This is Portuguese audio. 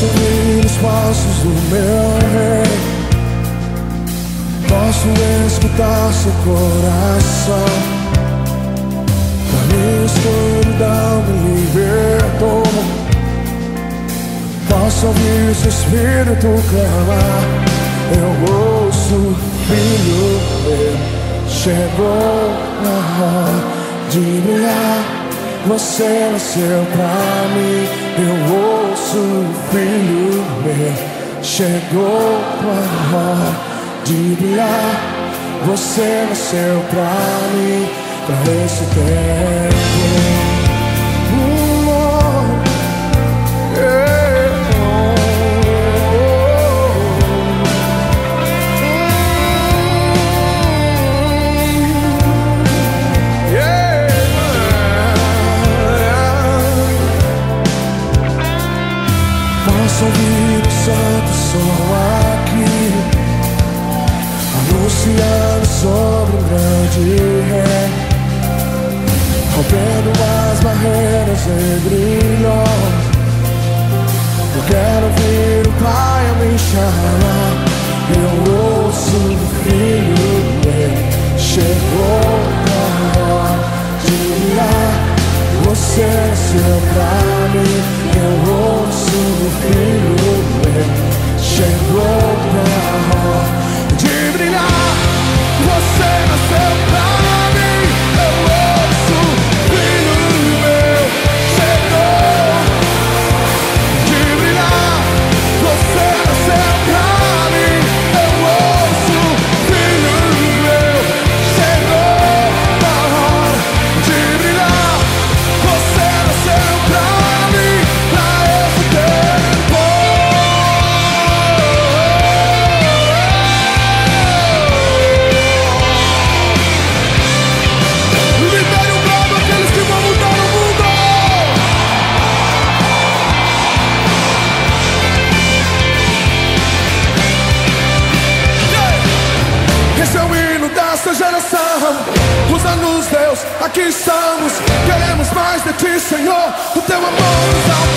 Posso ouvir os passos do meu rei, posso escutar seu coração. Da minha escuridão me libertou. Posso ouvir seu espírito clamar. Eu ouço, filho meu, chegou a hora de brilhar. Você nasceu pra mim. Eu ouço, filho meu, chegou a hora de brilhar. Você nasceu pra mim, pra esse tempo. Posso ouvir o santo som aqui, anunciando sobre um grande rei, rompendo as barreiras entre nós. Eu quero ouvir o Pai a me chamar. Eu ouço o Filho meu, chegou a hora de brilhar. Você nasceu pra mim. Eu ouço o Filho meu, chegou a hora de brilhar. Você nasceu pra mim. Eu ouço o Filho meu, chegou de brilhar. Você nasceu pra mim. Eu ouço o Filho meu, chegou a hora de brilhar. Você nasceu pra mim, pra esse tempo. Libere um bravo aqueles que vão mudar o mundo. Esse é o hino dessa geração. Usa-nos, Deus, aqui estamos. Queremos mais de ti, Senhor. O teu amor nos alcança.